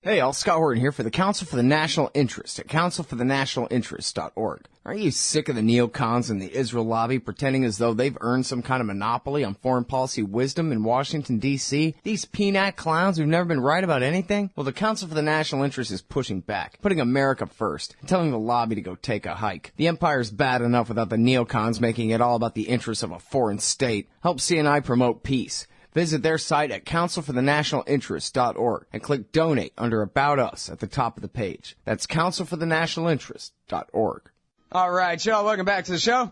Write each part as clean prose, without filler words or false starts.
Hey, all, Scott Horton here for the Council for the National Interest at councilforthenationalinterest.org. Are you sick of the neocons and the Israel lobby pretending as though they've earned some kind of monopoly on foreign policy wisdom in Washington, D.C.? These peanut clowns who've never been right about anything? Well, the Council for the National Interest is pushing back, putting America first, and telling the lobby to go take a hike. The empire's bad enough without the neocons making it all about the interests of a foreign state. Help CNI promote peace. Visit their site at councilforthenationalinterest.org and click Donate under About Us at the top of the page. That's councilforthenationalinterest.org. All right, y'all, welcome back to the show.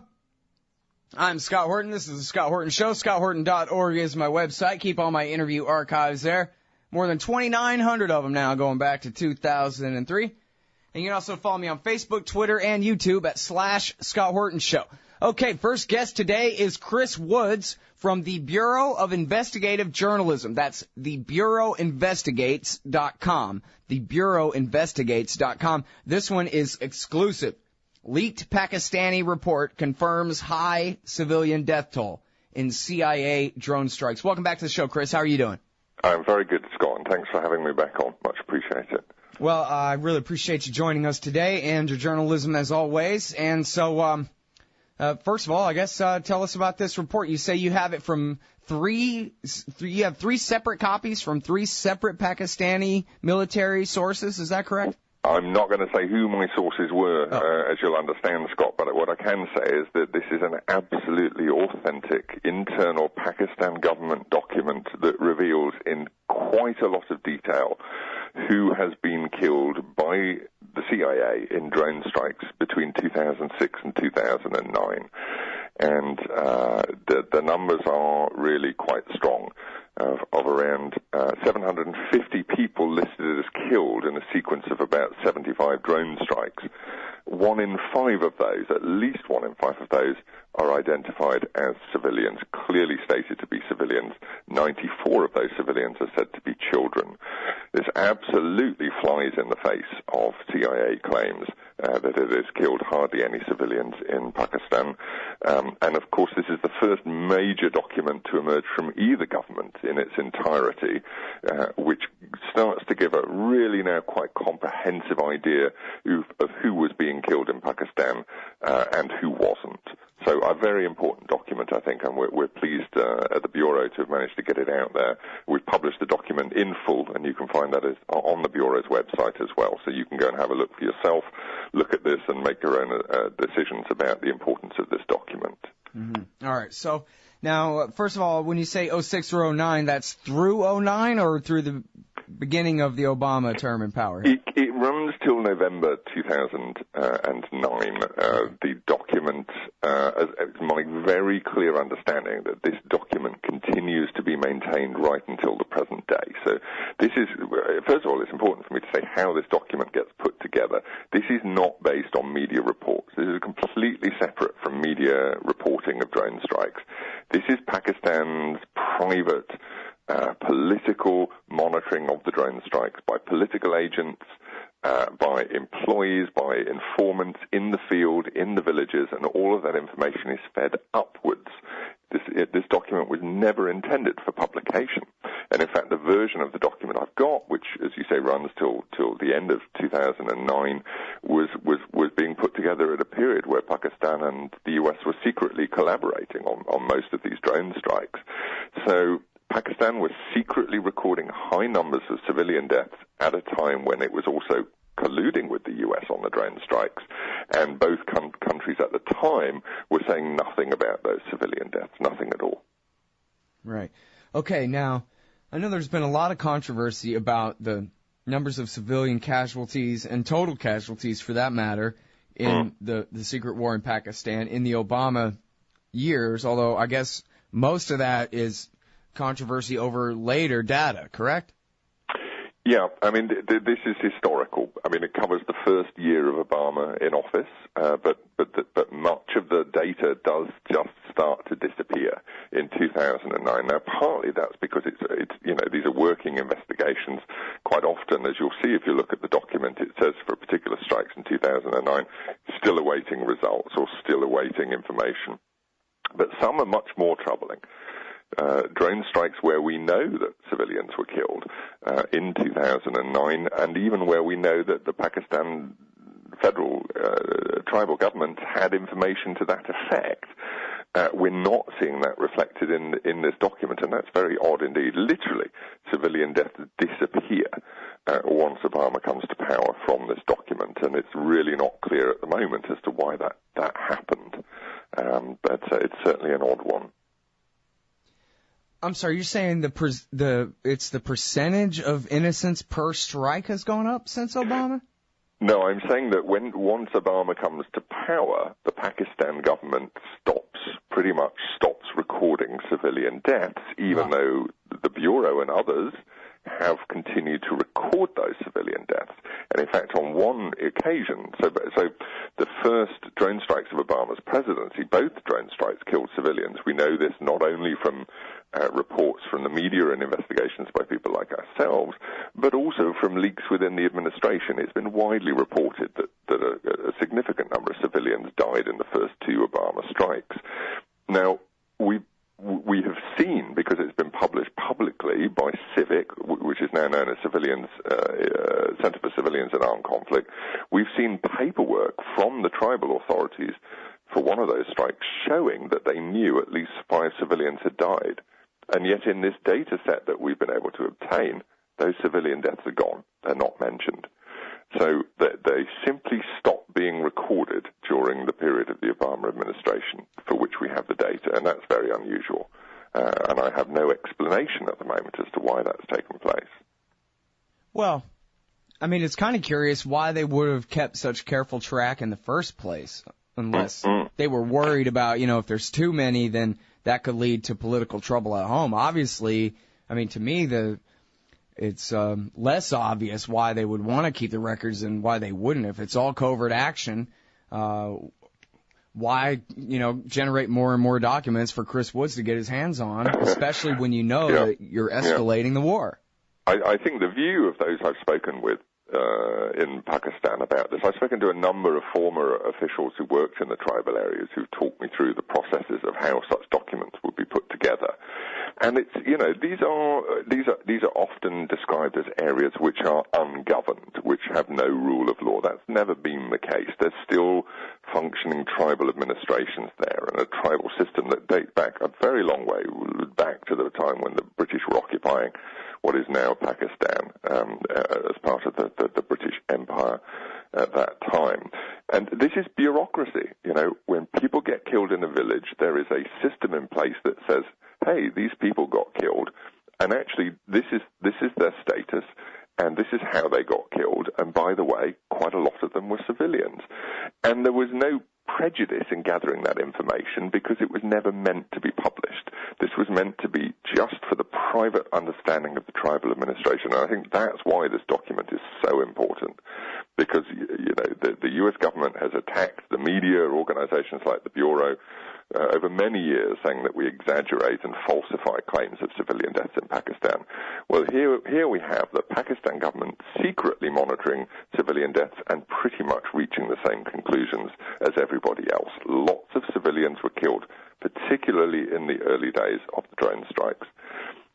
I'm Scott Horton. This is the Scott Horton Show. ScottHorton.org is my website. Keep all my interview archives there. More than 2,900 of them now going back to 2003. And you can also follow me on Facebook, Twitter, and YouTube at /Scott Horton Show. Okay, first guest today is Chris Woods from the Bureau of Investigative Journalism. That's the BureauInvestigates.com. The BureauInvestigates.com. This one is exclusive. Leaked Pakistani report confirms high civilian death toll in CIA drone strikes. Welcome back to the show, Chris. How are you doing? I'm very good, Scott, and thanks for having me back on. Much appreciate it. Well, I really appreciate you joining us today and your journalism as always. And so, first of all, I guess tell us about this report. You say you have it from you have three separate copies from three separate Pakistani military sources. Is that correct? I'm not going to say who my sources were, as you'll understand, Scott, but what I can say is that this is an absolutely authentic internal Pakistan government document that reveals in quite a lot of detail who has been killed by the CIA in drone strikes between 2006 and 2009. And the numbers are really quite strong, of around 750 people listed as killed in a sequence of about 75 drone strikes. 1 in 5 of those, at least 1 in 5 of those, are identified as civilians, clearly stated to be civilians. 94 of those civilians are said to be children. This absolutely flies in the face of CIA claims that it has killed hardly any civilians in Pakistan. And of course, this is the first major document to emerge from either government in its entirety, which starts to give a really now quite comprehensive idea of who was being killed in Pakistan and who wasn't. So a very important document, I think, and we're pleased at the Bureau to have managed to get it out there. We've published the document in full, and you can find that on the Bureau's website as well. So you can go and have a look for yourself, look at this, and make your own decisions about the importance of this document. Mm-hmm. All right. So now, first of all, when you say 06 or 09, that's through 09 or through the beginning of the Obama term in power? It runs till November 2009. The document, it's my very clear understanding that this document continues to be maintained right until the present day. So this is, first of all, it's important for me to say how this document gets put together. This is not based on media reports. This is completely separate from media reporting of drone strikes. This is Pakistan's private political monitoring of the drone strikes by political agents, by employees, by informants in the field, in the villages, and all of that information is fed upwards. This document was never intended for publication. And in fact, the version of the document I've got, which, as you say, runs till the end of 2009, was being put together at a period where Pakistan and the US were secretly collaborating on most of these drone strikes. So Pakistan was secretly recording high numbers of civilian deaths at a time when it was also colluding with the U.S. on the drone strikes, and both countries at the time were saying nothing about those civilian deaths, nothing at all. Right. Okay, now, I know there's been a lot of controversy about the numbers of civilian casualties and total casualties, for that matter, in the secret war in Pakistan in the Obama years, although I guess most of that is controversy over later data, correct? Yeah, I mean, this is historical. I mean, it covers the first year of Obama in office, but much of the data does just start to disappear in 2009. Now, partly that's because it's these are working investigations. Quite often, as you'll see if you look at the document, it says for particular strikes in 2009, still awaiting results or still awaiting information. But some are much more troubling. drone strikes where we know that civilians were killed in 2009, and even where we know that the Pakistan federal tribal government had information to that effect. We're not seeing that reflected in this document, and that's very odd indeed. Literally, civilian deaths disappear once Obama comes to power from this document, and it's really not clear at the moment as to why that happened. But it's certainly an odd one. I'm sorry, you're saying it's the percentage of innocents per strike has gone up since Obama? No, I'm saying that once Obama comes to power, the Pakistan government pretty much stops recording civilian deaths, even though the Bureau and others have continued to record those civilian deaths. And in fact, on one occasion, so the first drone strikes of Obama's presidency, both drone strikes killed civilians. We know this not only from reports from the media and investigations by people like ourselves, but also from leaks within the administration. It's been widely reported that a significant number of civilians died in the first two Obama strikes. Now, we have seen, because it's been published publicly by Civic, which is now known as Center for Civilians in Armed Conflict, we've seen paperwork from the tribal authorities for one of those strikes showing that they knew at least 5 civilians had died. And yet in this data set that we've been able to obtain, those civilian deaths are gone. They're not mentioned. So they simply stopped being recorded during the period of the Obama administration for which we have the data, and that's very unusual. And I have no explanation at the moment as to why that's taken place. Well, I mean, it's kind of curious why they would have kept such careful track in the first place, unless they were worried about, if there's too many, then that could lead to political trouble at home. Obviously, I mean, to me, it's less obvious why they would want to keep the records and why they wouldn't. If it's all covert action, why, generate more and more documents for Chris Woods to get his hands on, especially when you know that you're escalating the war? I think the view of those I've spoken with in Pakistan about this, I've spoken to a number of former officials who worked in the tribal areas who've talked me through the processes of how such documents would be put together. And it's, these are often described as areas which are ungoverned, which have no rule of law. That's never been the case. There's still functioning tribal administrations there and a tribal system that dates back a very long way, back to the time when the British were occupying what is now Pakistan as part of the British Empire at that time. And this is bureaucracy. When people get killed in a village, there is a system in place that says, hey, these people got killed, and actually this is their status, and this is how they got killed. And by the way, quite a lot of them were civilians. And there was no prejudice in gathering that information because it was never meant to be published. This was meant to be just for the private understanding of the tribal administration. And I think that's why this document is so important, because the U.S. government has attacked the media, organizations like the Bureau, over many years, saying that we exaggerate and falsify claims of civilian deaths in Pakistan. Well, here we have the Pakistan government secretly monitoring civilian deaths and pretty much reaching the same conclusions as everybody else. Lots of civilians were killed, particularly in the early days of the drone strikes.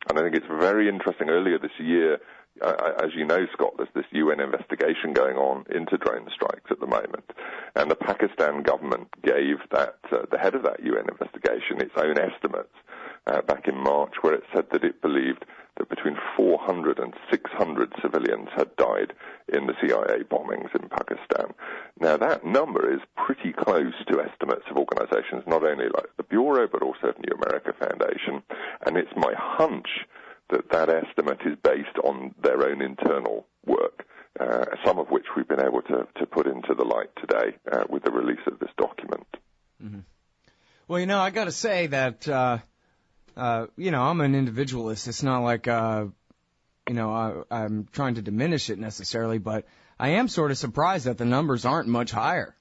And I think it's very interesting. Earlier this year, as you know, Scott, there's this UN investigation going on into drone strikes at the moment. And the Pakistan government gave the head of that UN investigation its own estimates back in March, where it said that it believed that between 400 and 600 civilians had died in the CIA bombings in Pakistan. Now, that number is pretty close to estimates of organizations not only like the Bureau, but also New America Foundation. And it's my hunch that estimate is based on their own internal work, some of which we've been able to put into the light today with the release of this document. Mm-hmm. Well, I got to say that, I'm an individualist. It's not like, I'm trying to diminish it necessarily, but I am sort of surprised that the numbers aren't much higher.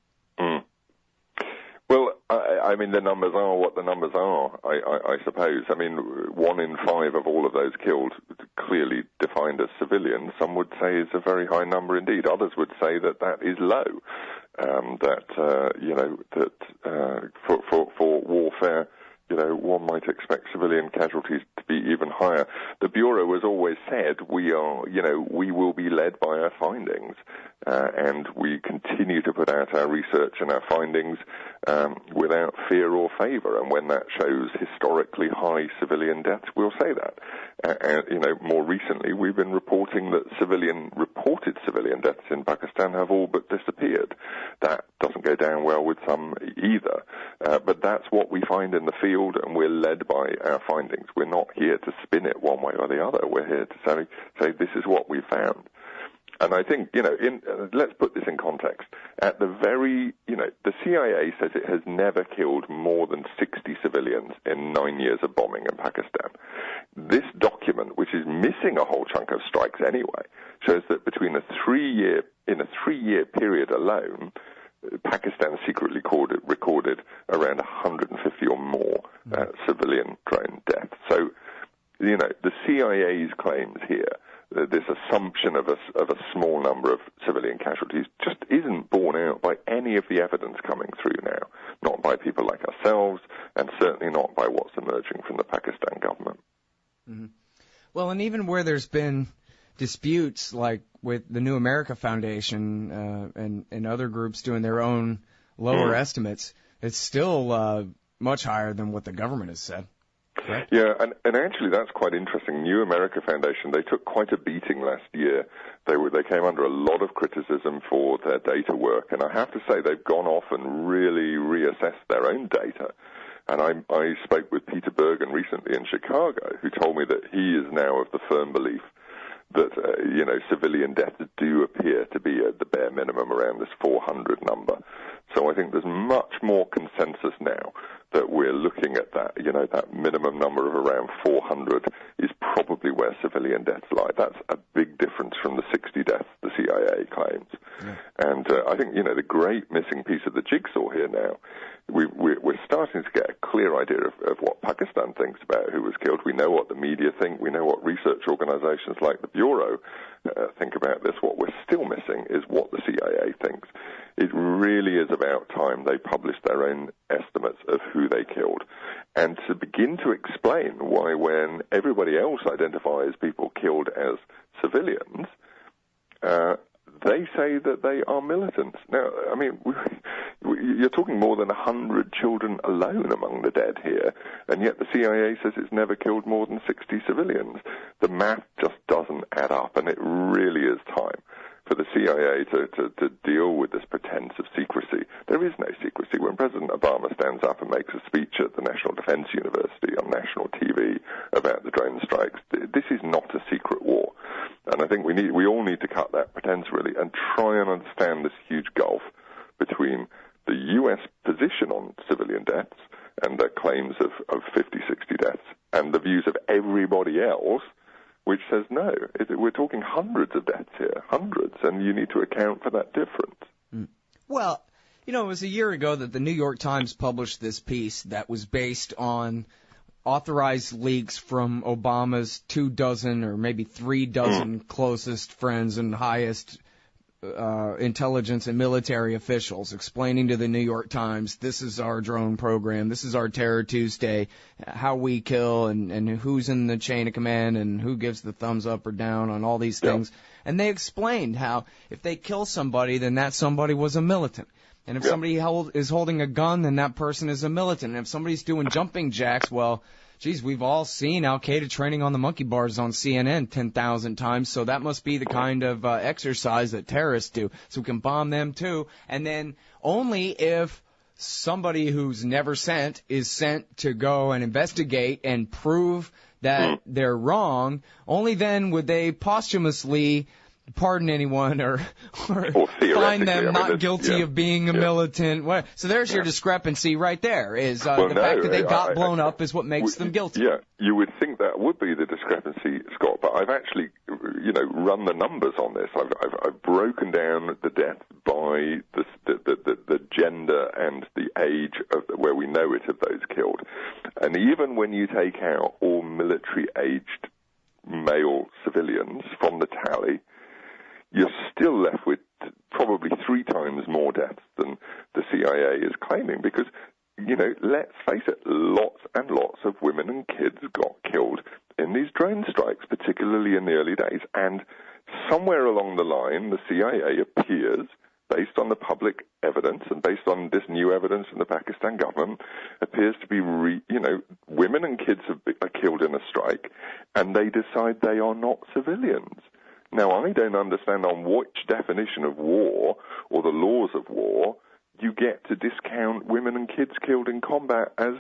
Well, I mean, the numbers are what the numbers are, I suppose. I mean, 1 in 5 of all of those killed, clearly defined as civilians, some would say is a very high number indeed. Others would say that is low, for warfare one might expect civilian casualties to be even higher. The Bureau has always said we will be led by our findings, and we continue to put out our research and our findings without fear or favor. And when that shows historically high civilian deaths, we'll say that. More recently, we've been reporting that reported civilian deaths in Pakistan have all but disappeared. That doesn't go down well with some either. But that's what we find in the field, and we're led by our findings. We're not here to spin it one way or the other. We're here to say this is what we found. And I think, let's put this in context. At the the CIA says it has never killed more than 60 civilians in 9 years of bombing in Pakistan. This document, which is missing a whole chunk of strikes anyway, shows that in a 3-year period alone, Pakistan secretly recorded around 150 or more civilian drone deaths. So, the CIA's claims here, this assumption of a small number of civilian casualties, just isn't borne out by any of the evidence coming through now, not by people like ourselves, and certainly not by what's emerging from the Pakistan government. Mm-hmm. Well, and even where there's been disputes, like with the New America Foundation and other groups doing their own lower estimates, it's still much higher than what the government has said. Right. Yeah, and actually that's quite interesting. New America Foundation, they took quite a beating last year. They came under a lot of criticism for their data work, and I have to say they've gone off and really reassessed their own data. And I spoke with Peter Bergen recently in Chicago, who told me that he is now of the firm belief that, civilian deaths do appear to be at the bare minimum around this 400 number. So I think there's much more consensus now that we're looking at that, that minimum number of around 400 is probably where civilian deaths lie. That's a big difference from the 60 deaths the CIA claims. Yeah. And I think, the great missing piece of the jigsaw here now, we're starting to get a clear idea of what Pakistan thinks about who was killed. We know what the media think. We know what research organizations like the Bureau think about this. What we're still missing is what the CIA thinks. It really is about time they published their own estimates of who they killed, and to begin to explain why when everybody else identifies people killed as civilians, they say that they are militants. Now, I mean, you're talking more than 100 children alone among the dead here, and yet the CIA says it's never killed more than 60 civilians. The math just doesn't add up, and it really is time for the CIA to deal with this pretense of secrecy. There is no secrecy. When President Obama stands up and makes a speech at the National Defense University on national TV about the drone strikes, this is not a secret war. And I think we all need to cut that pretense, really, and try and understand this huge gulf between the U.S. position on civilian deaths and their claims of 50, 60 deaths, and the views of everybody else, which says, no, we're talking hundreds of deaths here, hundreds, and you need to account for that difference. Well, it was a year ago that the New York Times published this piece that was based on authorized leaks from Obama's 24 or maybe 3 closest friends and highest intelligence and military officials, explaining to the New York Times, this is our drone program, this is our Terror Tuesday, how we kill and who's in the chain of command and who gives the thumbs up or down on all these things. Yep. And they explained how if they kill somebody, then that somebody was a militant. And if somebody is holding a gun, then that person is a militant. And if somebody's doing jumping jacks, well, geez, we've all seen Al-Qaeda training on the monkey bars on CNN 10,000 times, so that must be the kind of exercise that terrorists do. So we can bomb them too. And then only if somebody who's never sent is sent to go and investigate and prove that they're wrong, only then would they posthumously pardon anyone or find them not guilty of being a militant. So there's your discrepancy right there, is the fact that they got blown up is what makes them guilty. Yeah, you would think that would be the discrepancy, Scott, but I've actually, run the numbers on this. I've broken down the death by the gender and the age of where we know it of those killed. And even when you take out all military-aged male civilians from the tally, you're still left with probably 3 times more deaths than the CIA is claiming, because let's face it, lots and lots of women and kids got killed in these drone strikes, particularly in the early days. And somewhere along the line, the CIA appears, based on the public evidence and based on this new evidence from the Pakistan government, appears to be, women and kids are killed in a strike, and they decide they are not civilians. Now, I don't understand on which definition of war or the laws of war you get to discount women and kids killed in combat as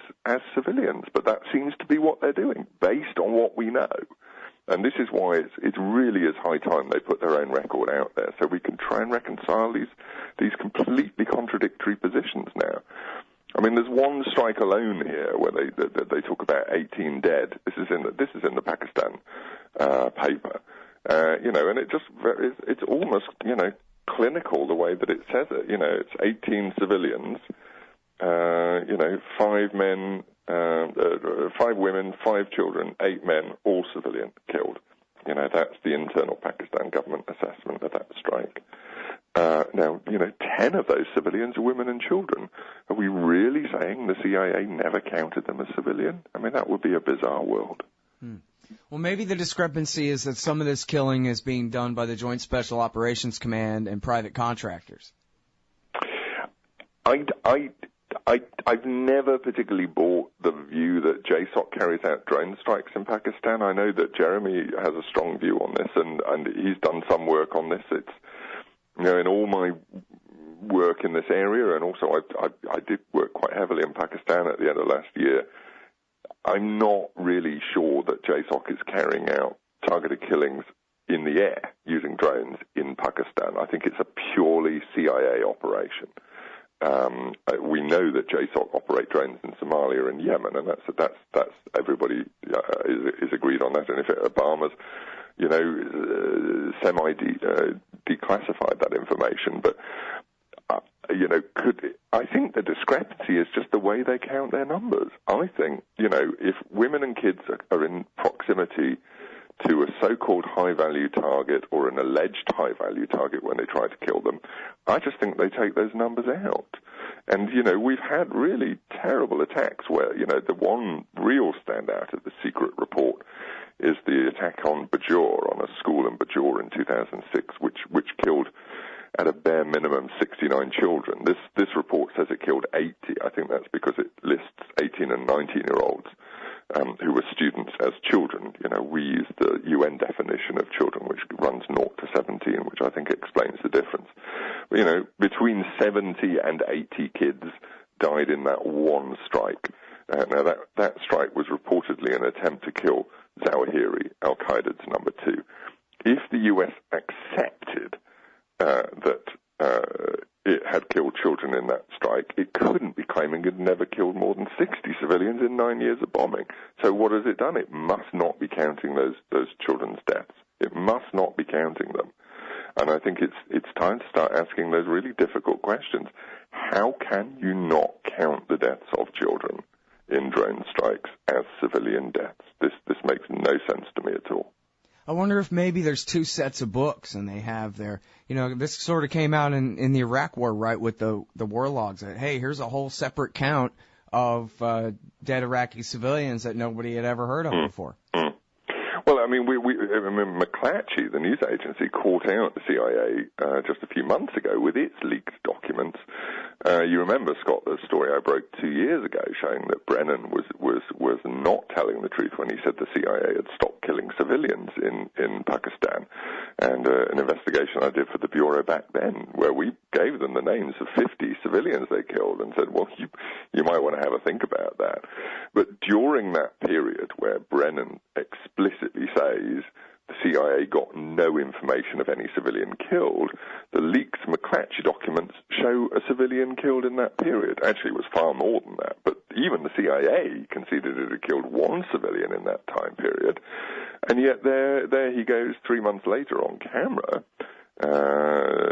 civilians, but that seems to be what they're doing, based on what we know. And this is why it really is high time they put their own record out there, so we can try and reconcile these completely contradictory positions now. I mean, there's one strike alone here where they talk about 18 dead. This is in the Pakistan paper, and it's almost clinical the way that it says it. It's 18 civilians, 5 men. 5 women, 5 children, 8 men, all civilian killed. That's the internal Pakistan government assessment of that strike. Now, 10 of those civilians are women and children. Are we really saying the CIA never counted them as civilian? I mean, that would be a bizarre world. Well, maybe the discrepancy is that some of this killing is being done by the Joint Special Operations Command and private contractors. I've never particularly bought the view that JSOC carries out drone strikes in Pakistan. I know that Jeremy has a strong view on this, and he's done some work on this. It's, in all my work in this area, and also I did work quite heavily in Pakistan at the end of last year, I'm not really sure that JSOC is carrying out targeted killings in the air using drones in Pakistan. I think it's a purely CIA operation. We know that JSOC operate drones in Somalia and Yemen, and that's everybody is agreed on that. And if Obama's, declassified that information, but I think the discrepancy is just the way they count their numbers. I think if women and kids are in proximity to a so-called high-value target or an alleged high-value target when they try to kill them, I just think they take those numbers out. And, we've had really terrible attacks where, the one real standout of the secret report is the attack on Bajor, on a school in Bajor in 2006, which killed, at a bare minimum, 69 children. This report says it killed 80. I think that's because it lists 18 and 19-year-olds. Who were students as children. We use the UN definition of children, which runs 0 to 17, which I think explains the difference. Between 70 and 80 kids died in that one strike. Now, that strike was reportedly an attempt to kill Zawahiri, al-Qaeda's number 2. If the U.S. accepted that it had killed children in that strike, it couldn't be claiming it had never killed more than 60 civilians in 9 years of bombing. So what has it done? It must not be counting those children's deaths. It must not be counting them. And I think it's time to start asking those really difficult questions. How can you not count the deaths of children in drone strikes as civilian deaths? This makes no sense to me at all. I wonder if maybe there's 2 sets of books and they have their, this sort of came out in the Iraq War, right, with the war logs. That, hey, here's a whole separate count of dead Iraqi civilians that nobody had ever heard of before. Well, I mean, McClatchy, the news agency, caught out the CIA just a few months ago with its leaked documents. You remember, Scott, the story I broke 2 years ago showing that Brennan was not telling the truth when he said the CIA had stopped killing civilians in Pakistan. And an investigation I did for the Bureau back then, where we gave them the names of 50 civilians they killed and said, well, you might want to have a think about that. But during that period where Brennan explicitly says the CIA got no information of any civilian killed, the leaked McClatchy documents show a civilian killed in that period. Actually, it was far more than that, but even the CIA conceded it had killed 1 civilian in that time period. And yet there he goes 3 months later on camera,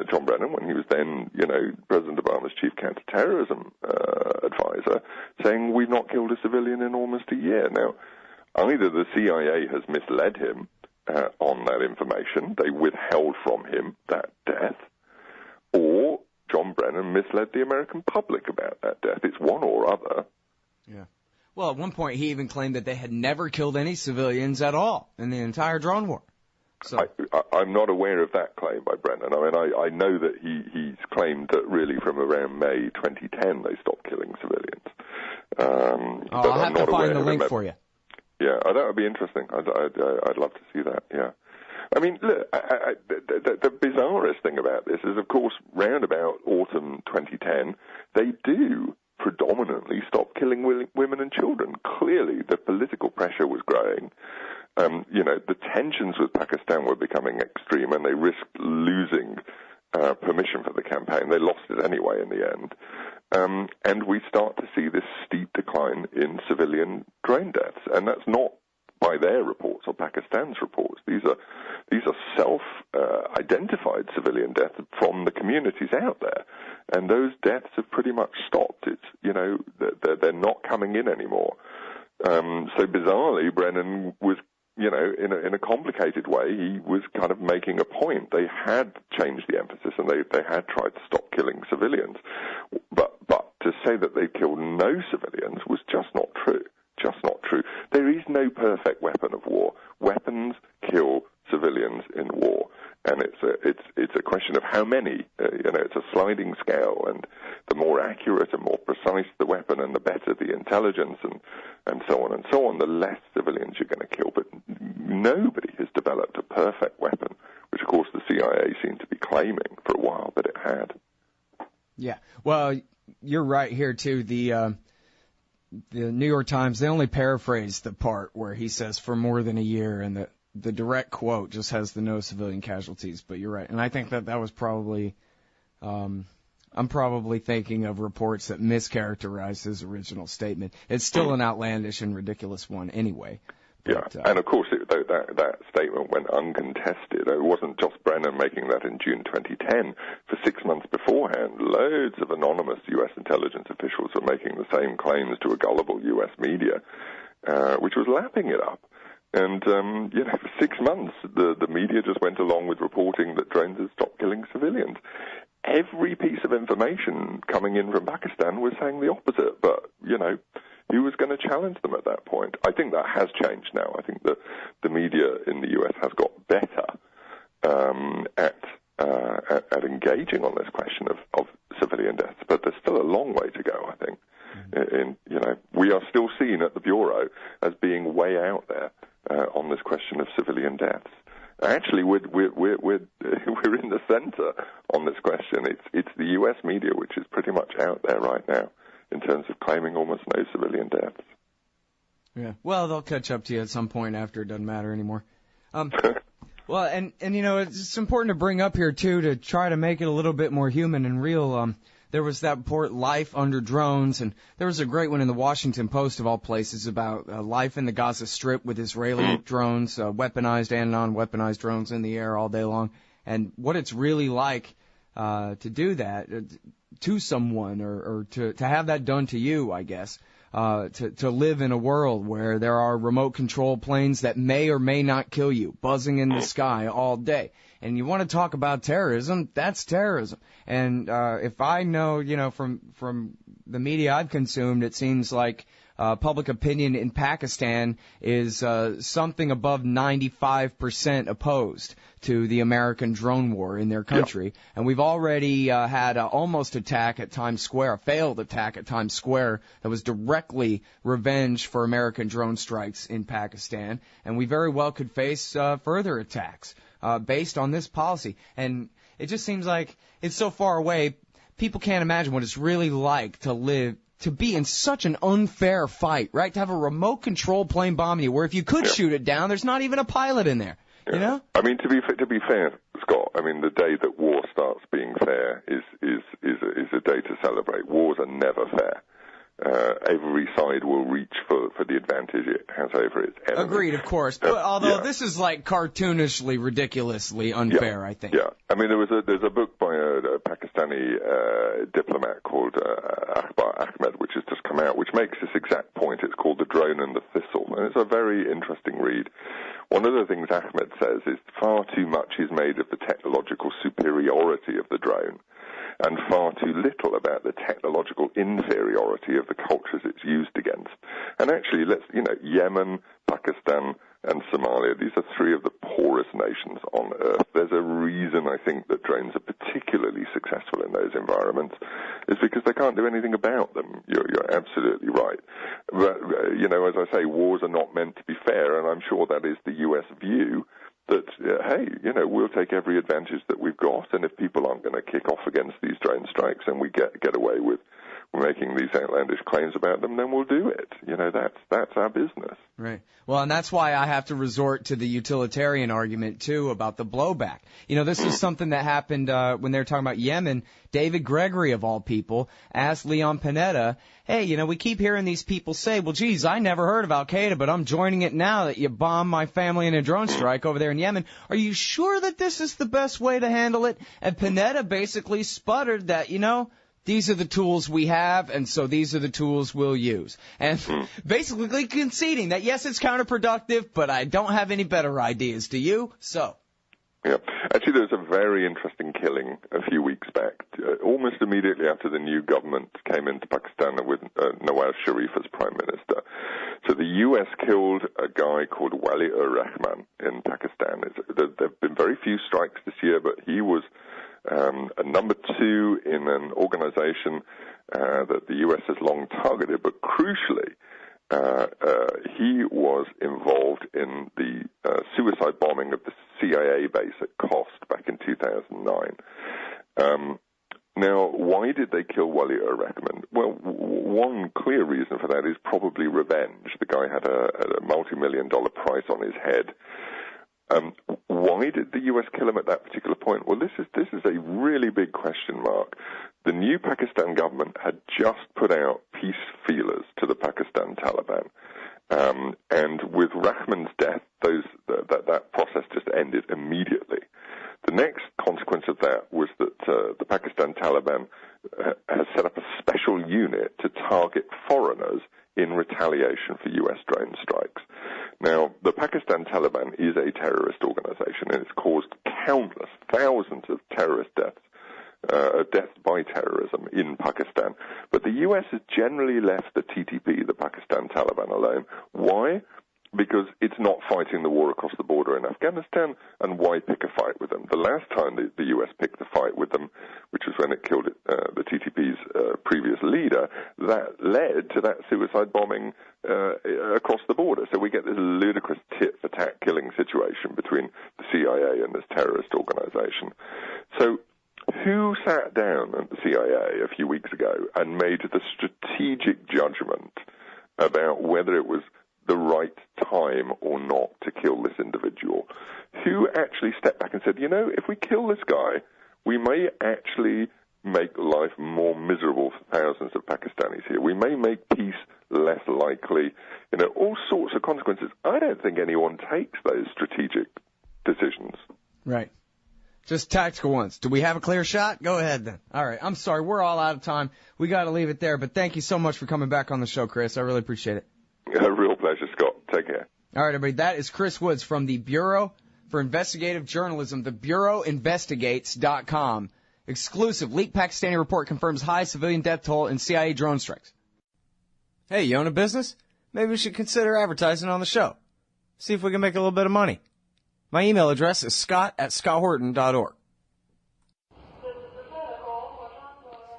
John Brennan, when he was then, President Obama's chief counterterrorism advisor, saying we've not killed a civilian in almost a year. Now, either the CIA has misled him on that information, they withheld from him that death, or John Brennan misled the American public about that death. It's one or other. Yeah. Well, at one point he even claimed that they had never killed any civilians at all in the entire drone war. So I'm not aware of that claim by Brennan. I mean, I know that he's claimed that really from around May 2010 they stopped killing civilians. I'll have to find the link for you. Yeah, that would be interesting. I'd love to see that, yeah. I mean, look, the bizarrest thing about this is, of course, round about autumn 2010, they do predominantly stop killing women and children. Clearly, the political pressure was growing. The tensions with Pakistan were becoming extreme, and they risked losing permission for the campaign. They lost it anyway in the end. And we start to see this steep decline in civilian drone deaths, and that's not by their reports or Pakistan's reports. These are self-identified civilian deaths from the communities out there, and those deaths have pretty much stopped. They're not coming in anymore. So bizarrely, Brennan was, in a complicated way, he was kind of making a point. They had changed the emphasis, and they had tried to stop killing civilians, but to say that they killed no civilians was just not true. Just not true. There is no perfect weapon of war. Weapons kill civilians in war, and it's a question of how many. It's a sliding scale, and the more accurate and more precise the weapon, and the better the intelligence, and so on and so on, the less civilians you're going to kill. But nobody has developed a perfect weapon, which of course the CIA seemed to be claiming for a while that it had. Yeah. Well, you're right here too. The New York Times, they only paraphrase the part where he says for more than a year, and the direct quote just has the no civilian casualties. But you're right. And I think that was probably, I'm probably thinking of reports that mischaracterize his original statement. It's still an outlandish and ridiculous one anyway. But, and of course that statement went uncontested. It wasn't just Brennan making that in June 2010. For 6 months beforehand, loads of anonymous U.S. intelligence officials were making the same claims to a gullible U.S. media, which was lapping it up. And, for 6 months, the media just went along with reporting that drones had stopped killing civilians. Every piece of information coming in from Pakistan was saying the opposite, but, who was going to challenge them at that point? I think that has changed now. I think that the media in the U.S. has got better at engaging on this question of civilian deaths, but there's still a long way to go, I think. We are still seen at the Bureau as being way out there on this question of civilian deaths. Actually, we're in the center on this question. It's the U.S. media which is pretty much out there right now in terms of claiming almost no civilian deaths. Yeah. Well, they'll catch up to you at some point after it doesn't matter anymore. Well, and it's important to bring up here too to try to make it a little bit more human and real. There was that report, Life Under Drones, and there was a great one in the Washington Post, of all places, about life in the Gaza Strip with Israeli drones, weaponized and non-weaponized drones in the air all day long, and what it's really like to do that to someone or to have that done to you, I guess, to live in a world where there are remote control planes that may or may not kill you, buzzing in the sky all day. And you want to talk about terrorism, that's terrorism. And if I know, from the media I've consumed, it seems like public opinion in Pakistan is something above 95% opposed to the American drone war in their country. Yep. And we've already had an almost attack at Times Square, a failed attack at Times Square that was directly revenge for American drone strikes in Pakistan. And we very well could face further attacks based on this policy. And it just seems like it's so far away, people can't imagine what it's really like to be in such an unfair fight, right? To have a remote control plane bombing you, where if you could shoot it down, there's not even a pilot in there. Yeah. You know? I mean, to be fair, Scott, I mean, the day that war starts being fair is a day to celebrate. Wars are never fair. Every side will reach for the advantage it has over its enemy. Agreed, of course. But although this is like cartoonishly, ridiculously unfair, I think. Yeah. I mean, there's a book by a Pakistani diplomat called Akbar Ahmed, which has just come out, which makes this exact point. It's called The Drone and the Thistle, and it's a very interesting read. One of the things Ahmed says is far too much is made of the technological superiority of the drone. and far too little about the technological inferiority of the cultures it's used against. And actually, Yemen, Pakistan, and Somalia, these are three of the poorest nations on earth. There's a reason, I think, that drones are particularly successful in those environments, is because they can't do anything about them. You're absolutely right. But, as I say, wars are not meant to be fair, and I'm sure that is the U.S. view that, we'll take every advantage that we've got, and if people aren't going to kick off against these drone strikes and we get away with making these outlandish claims about them, then we'll do it. That's our business. Right. Well, and that's why I have to resort to the utilitarian argument, too, about the blowback. This is something that happened when they were talking about Yemen. David Gregory, of all people, asked Leon Panetta, hey, we keep hearing these people say, well, geez, I never heard of Al-Qaeda, but I'm joining it now that you bombed my family in a drone strike over there in Yemen. Are you sure that this is the best way to handle it? And Panetta basically sputtered that, these are the tools we have, and so these are the tools we'll use. And basically conceding that, yes, it's counterproductive, but I don't have any better ideas. Do you? So. Yeah. Actually, there was a very interesting killing a few weeks back, almost immediately after the new government came into Pakistan with Nawaz Sharif as Prime Minister. So the U.S. killed a guy called Wali-ur-Rahman in Pakistan. There have been very few strikes this year, but he was a number 2 in an organization that the U.S. has long targeted, but crucially, he was involved in the suicide bombing of the CIA base at Khost back in 2009. Now, why did they kill Wali-ur-Rahman? Well, one clear reason for that is probably revenge. The guy had a multi-million-dollar price on his head. Why did the U.S. kill him at that particular point? Well, this is a really big question mark. The new Pakistan government had just put out peace feelers to the Pakistan Taliban, and with Rahman's death, that process just ended immediately. The next consequence of that was that the Pakistan Taliban has set up a special unit to target foreigners in retaliation for U.S. drone strikes. Now, the Pakistan Taliban is a terrorist organization, and it's caused countless, thousands of terrorist deaths by terrorism in Pakistan. But the U.S. has generally left the TTP, the Pakistan Taliban, alone. Why? Because it's not fighting the war across the border in Afghanistan, and why pick a fight with them? The last time the U.S. picked a fight with them, which was when it killed the TTP's previous leader, that led to that suicide bombing across the border. So we get this ludicrous tit-for-tat killing situation between the CIA and this terrorist organization. So who sat down at the CIA a few weeks ago and made the strategic judgment about whether it was the right time or not to kill this individual? Who actually stepped back and said, if we kill this guy, we may actually make life more miserable for thousands of Pakistanis here. We may make peace less likely. All sorts of consequences. I don't think anyone takes those strategic decisions. Right. Just tactical ones. Do we have a clear shot? Go ahead then. All right. I'm sorry. We're all out of time. We got to leave it there. But thank you so much for coming back on the show, Chris. I really appreciate it. A real pleasure, Scott. Take care. All right, everybody. That is Chris Woods from the Bureau for Investigative Journalism, the BureauInvestigates.com. Exclusive. Leaked Pakistani report confirms high civilian death toll in CIA drone strikes. Hey, you own a business? Maybe we should consider advertising on the show. See if we can make a little bit of money. My email address is scott@scotthorton.org.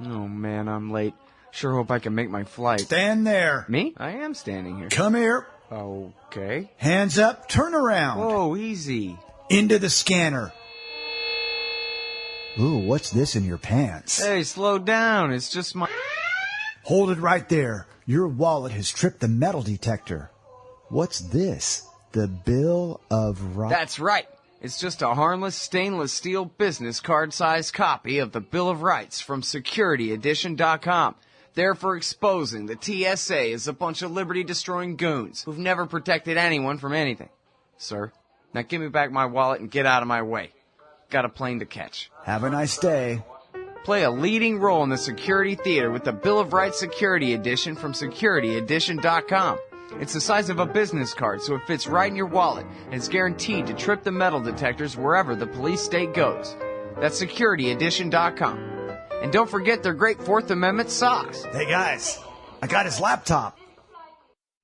Oh, man, I'm late. Sure hope I can make my flight. Stand there. Me? I am standing here. Come here. Okay. Hands up, turn around. Whoa, easy. Into the scanner. Ooh, what's this in your pants? Hey, slow down. It's just my... Hold it right there. Your wallet has tripped the metal detector. What's this? The Bill of Rights? That's right. It's just a harmless stainless steel business card-sized copy of the Bill of Rights from SecurityEdition.com. There for exposing the TSA as a bunch of liberty-destroying goons who've never protected anyone from anything. Sir, now give me back my wallet and get out of my way. Got a plane to catch. Have a nice day. Play a leading role in the security theater with the Bill of Rights Security Edition from SecurityEdition.com. It's the size of a business card, so it fits right in your wallet, and it's guaranteed to trip the metal detectors wherever the police state goes. That's SecurityEdition.com. And don't forget their great Fourth Amendment socks. Hey guys, I got his laptop.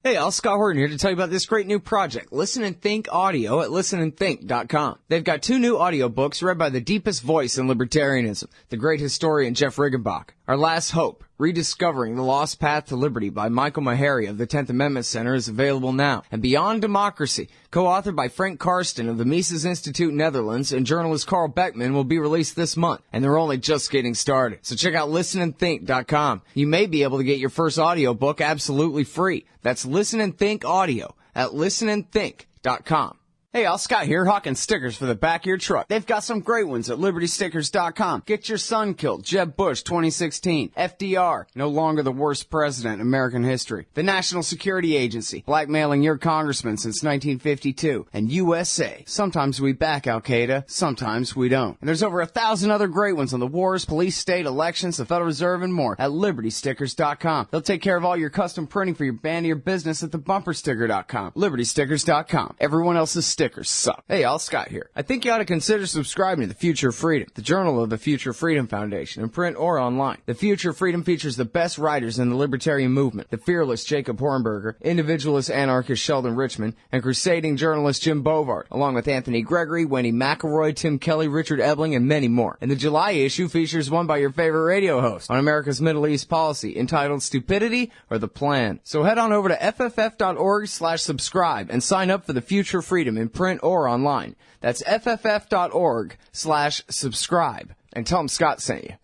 Hey, all, Scott Horton here to tell you about this great new project, Listen and Think Audio at listenandthink.com. They've got 2 new audiobooks read by the deepest voice in libertarianism, the great historian Jeff Riggenbach. Our Last Hope, Rediscovering the Lost Path to Liberty by Michael Maharrey of the 10th Amendment Center is available now. And Beyond Democracy, co-authored by Frank Karsten of the Mises Institute Netherlands and journalist Carl Beckman, will be released this month. And they're only just getting started. So check out listenandthink.com. You may be able to get your first audiobook absolutely free. That's Listen and Think Audio at listenandthink.com. Hey, all, Scott here, hawking stickers for the back of your truck. They've got some great ones at libertystickers.com. Get your son killed, Jeb Bush 2016, FDR, no longer the worst president in American history, the National Security Agency, blackmailing your congressman since 1952, and USA. Sometimes we back Al-Qaeda, sometimes we don't. And there's over 1,000 other great ones on the wars, police, state, elections, the Federal Reserve, and more at libertystickers.com. They'll take care of all your custom printing for your band or your business at thebumpersticker.com. libertystickers.com. Everyone else's stickers suck. Hey, all, Scott here. I think you ought to consider subscribing to The Future of Freedom, the journal of the Future Freedom Foundation, in print or online. The Future of Freedom features the best writers in the libertarian movement, the fearless Jacob Hornberger, individualist anarchist Sheldon Richman, and crusading journalist Jim Bovard, along with Anthony Gregory, Wendy McElroy, Tim Kelly, Richard Ebling, and many more. And the July issue features one by your favorite radio host on America's Middle East policy, entitled Stupidity or the Plan. So head on over to fff.org/subscribe and sign up for The Future of Freedom in print or online. That's fff.org/subscribe. And tell them Scott sent you.